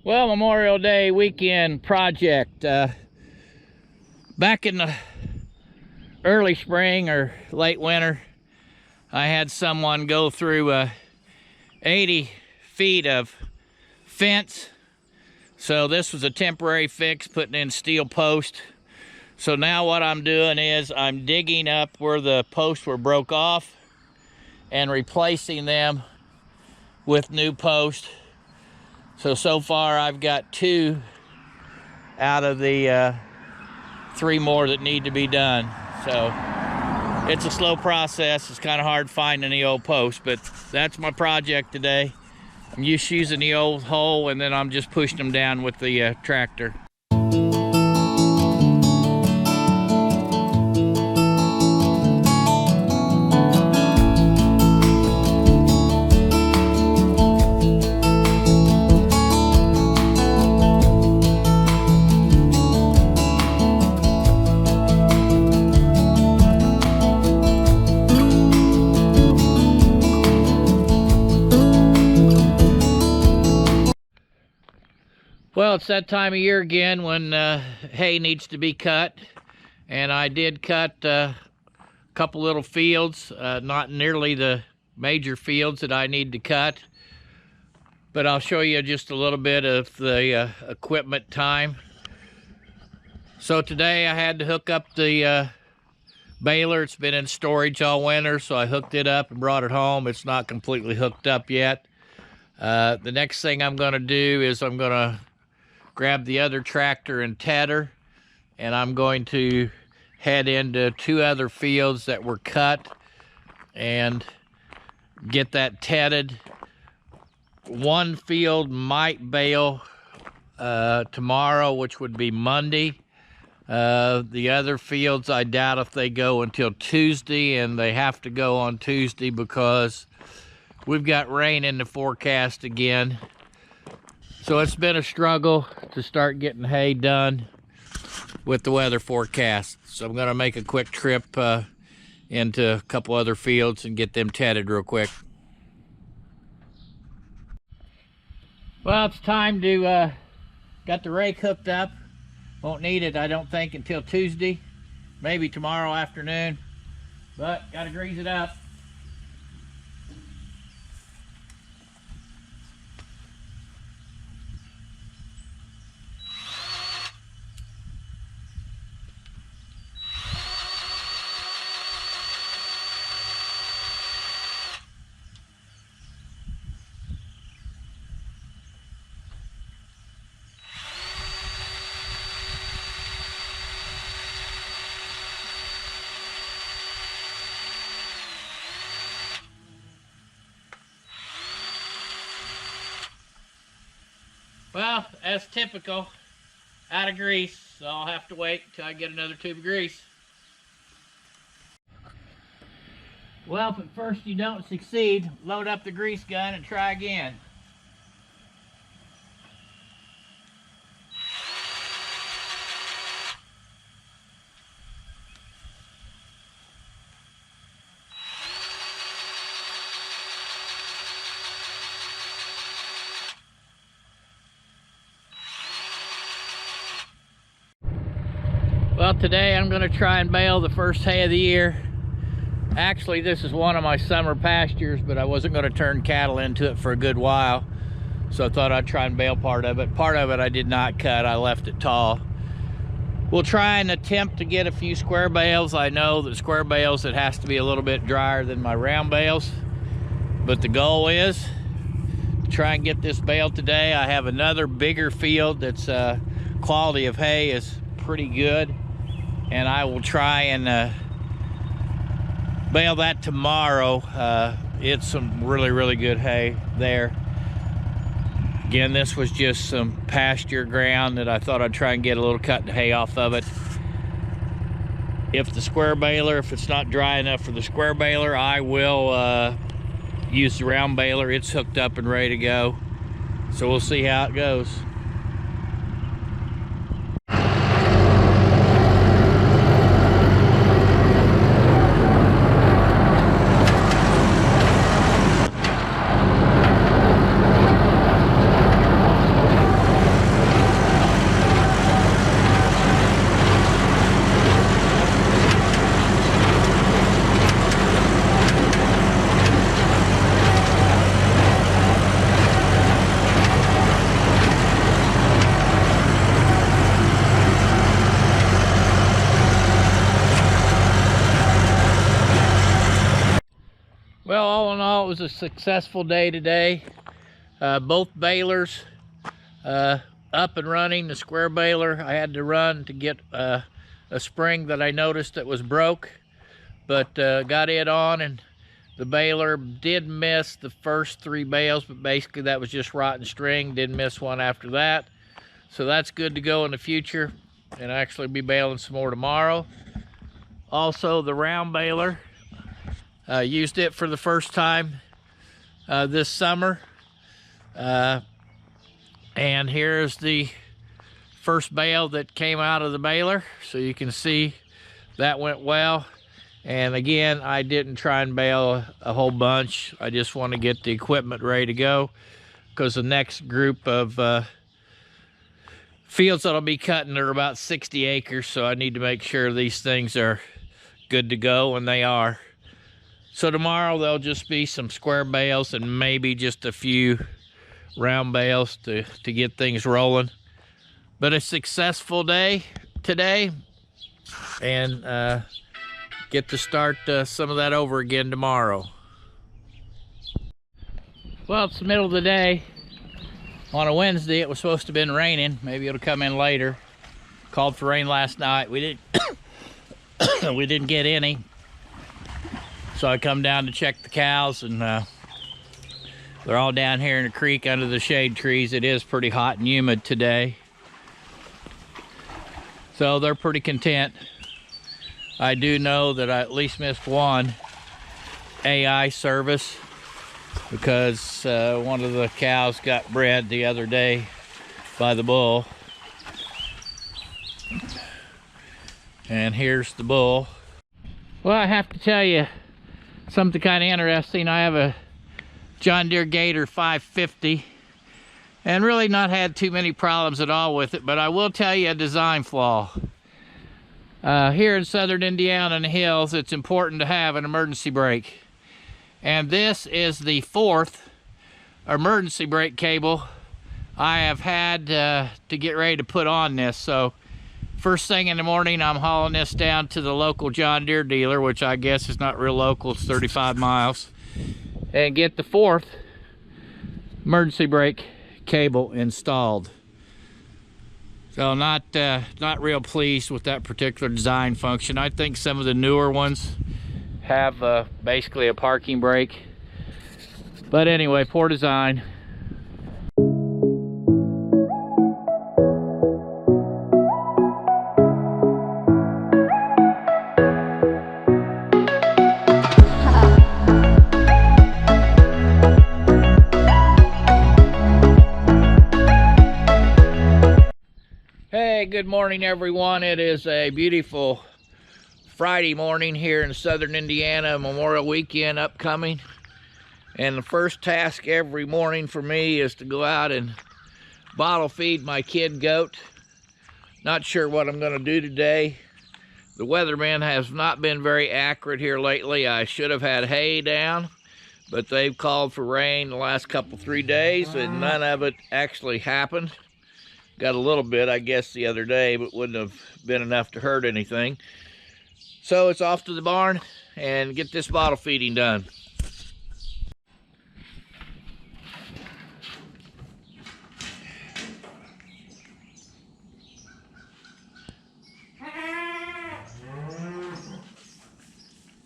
Well, Memorial Day weekend project. Back in the early spring or late winter, I had someone go through 80 feet of fence. So this was a temporary fix, putting in steel post. So now what I'm doing is I'm digging up where the posts were broke off and replacing them with new posts. So far I've got 2 out of the 3 more that need to be done. So it's a slow process. It's kind of hard finding the old post, but that's my project today. I'm just using the old hole, and then I'm just pushing them down with the tractor. Well, it's that time of year again when hay needs to be cut, and I did cut a couple little fields, not nearly the major fields that I need to cut, but I'll show you just a little bit of the equipment time. So today I had to hook up the baler. It's been in storage all winter, so I hooked it up and brought it home. It's not completely hooked up yet. The next thing I'm going to do is I'm going to grab the other tractor and tedder, and I'm going to head into 2 other fields that were cut and get that tedded. One field might bale tomorrow, which would be Monday. The other fields, I doubt if they go until Tuesday, and they have to go on Tuesday because we've got rain in the forecast again. So it's been a struggle to start getting hay done with the weather forecast. So I'm gonna make a quick trip into a couple other fields and get them tedded real quick. Well, it's time to, got the rake hooked up. Won't need it, I don't think, until Tuesday, maybe tomorrow afternoon, but gotta grease it up. Well, as typical, out of grease, so I'll have to wait until I get another tube of grease. Well, if at first you don't succeed, load up the grease gun and try again. Well, today I'm going to try and bale the first hay of the year. Actually, this is one of my summer pastures, but I wasn't going to turn cattle into it for a good while, so I thought I'd try and bale part of it. Part of it I did not cut, I left it tall. We'll try and attempt to get a few square bales. I know that square bales, it has to be a little bit drier than my round bales, but the goal is to try and get this baled today. I have another bigger field that's quality of hay is pretty good, and I will try and bale that tomorrow. It's some really good hay there. Again, this was just some pasture ground that I thought I'd try and get a little cut of hay off of it. If the square baler, if it's not dry enough for the square baler, I will use the round baler. It's hooked up and ready to go, so we'll see how it goes. a successful day today. Both balers up and running. The square baler I had to run to get a spring that I noticed that was broke, but got it on, and the baler did miss the first 3 bales, but basically that was just rotten string. Didn't miss one after that, so that's good to go in the future, and actually be baling some more tomorrow. Also, the round baler, used it for the first time this summer, and here's the first bale that came out of the baler, so you can see that went well. And again, I didn't try and bale a whole bunch. I just want to get the equipment ready to go, because the next group of fields that I'll be cutting are about 60 acres, so I need to make sure these things are good to go, and they are. So tomorrow there'll just be some square bales and maybe just a few round bales to get things rolling. But a successful day today, and get to start some of that over again tomorrow. Well, it's the middle of the day on a Wednesday. It was supposed to have been raining. Maybe it'll come in later. Called for rain last night. We didn't we didn't get any. So I come down to check the cows, and they're all down here in the creek under the shade trees. It is pretty hot and humid today, so they're pretty content. I do know that I at least missed one AI service, because one of the cows got bred the other day by the bull. And here's the bull. Well, I have to tell you something kind of interesting. I have a John Deere Gator 550, and really not had too many problems at all with it, but I will tell you a design flaw. Here in southern Indiana in the hills, it's important to have an emergency brake. And this is the 4th emergency brake cable I have had to get ready to put on this. So first thing in the morning, I'm hauling this down to the local John Deere dealer, which I guess is not real local, it's 35 miles, and get the 4th emergency brake cable installed. So not real pleased with that particular design function. I think some of the newer ones have basically a parking brake. But anyway, poor design. Hey, good morning everyone. It is a beautiful Friday morning here in southern Indiana, Memorial Weekend upcoming. And the first task every morning for me is to go out and bottle feed my kid goat. Not sure what I'm going to do today. The weatherman has not been very accurate here lately. I should have had hay down, but they've called for rain the last 3 days, and none of it actually happened. Got a little bit, I guess, the other day, but wouldn't have been enough to hurt anything. So it's off to the barn and get this bottle feeding done.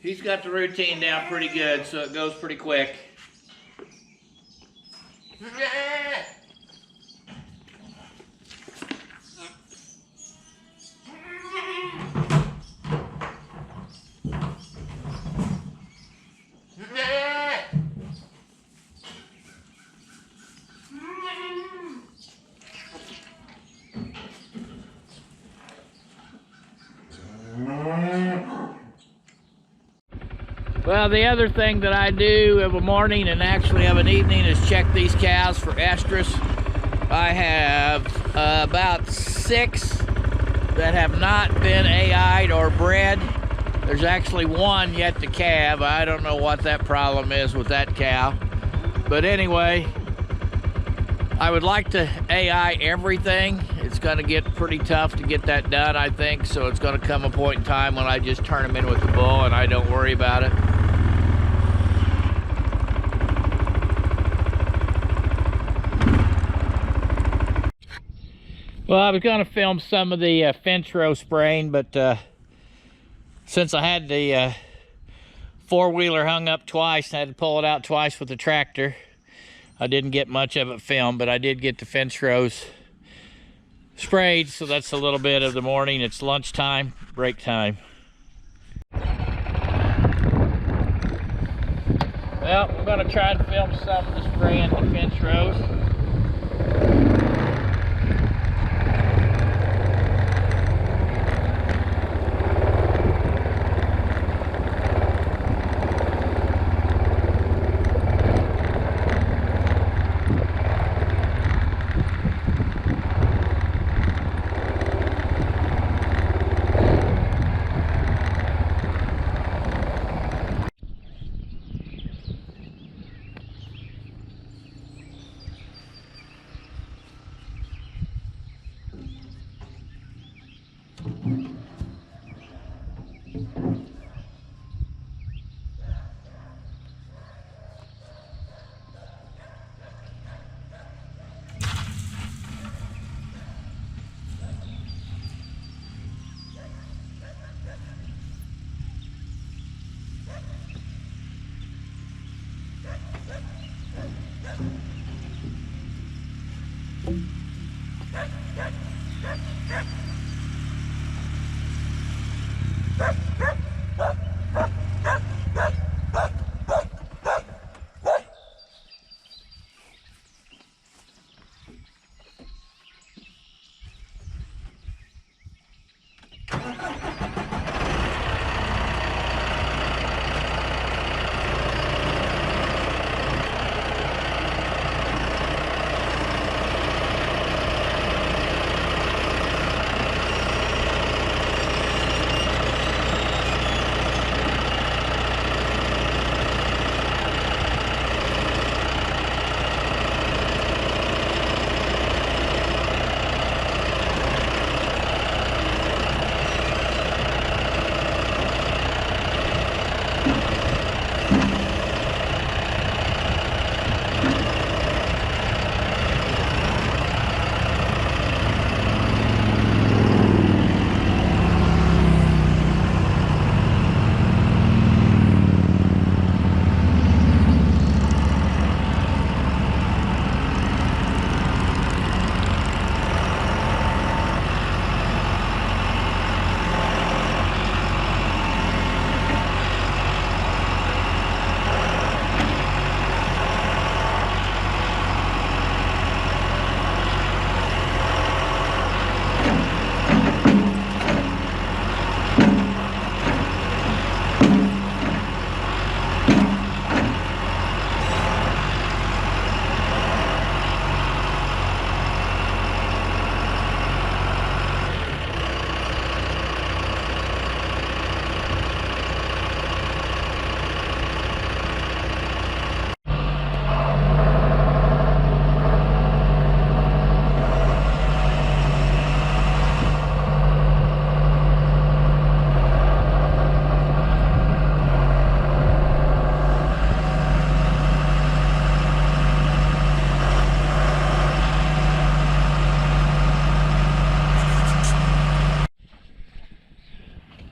He's got the routine down pretty good, so it goes pretty quick. Well, the other thing that I do of a morning and actually of an evening is check these cows for estrus. I have about 6 that have not been AI'd or bred. There's actually 1 yet to calve. I don't know what that problem is with that cow. But anyway, I would like to AI everything. It's going to get pretty tough to get that done, I think. So it's going to come a point in time when I just turn them in with the bull and I don't worry about it. Well, I was going to film some of the fence row spraying, but since I had the four-wheeler hung up twice, I had to pull it out twice with the tractor. I didn't get much of it filmed, but I did get the fence rows sprayed, so that's a little bit of the morning. It's lunchtime, break time. Well, we're going to try and film some of the spraying the fence rows.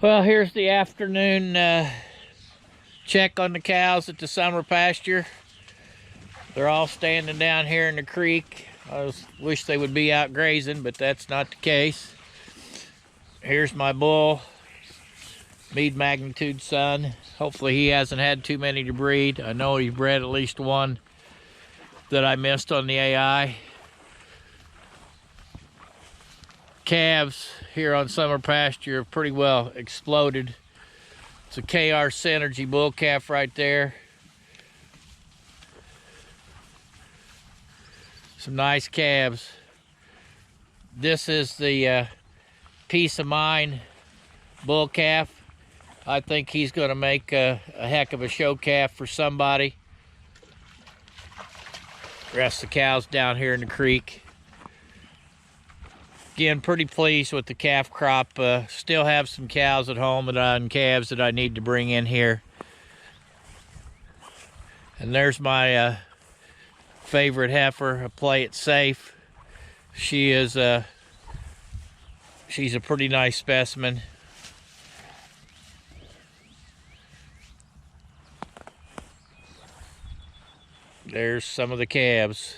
Well, here's the afternoon check on the cows at the summer pasture. They're all standing down here in the creek. I wish they would be out grazing, but that's not the case. Here's my bull, Mead Magnitude son. Hopefully he hasn't had too many to breed. I know he's bred at least one that I missed on the AI. Calves here on summer pasture are pretty well exploded. It's a KR Synergy bull calf right there. Some nice calves. This is the Peace of Mind bull calf. I think he's going to make a heck of a show calf for somebody. Rest of the cows down here in the creek. Again, pretty pleased with the calf crop. Still have some cows at home and calves that I need to bring in here. And there's my favorite heifer. I play it safe. She is She's a pretty nice specimen. There's some of the calves.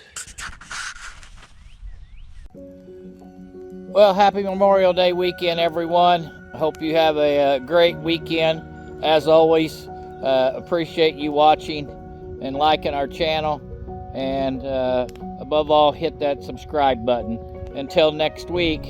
Well, happy Memorial Day weekend, everyone. I hope you have a great weekend. As always, appreciate you watching and liking our channel. And above all, hit that subscribe button. Until next week,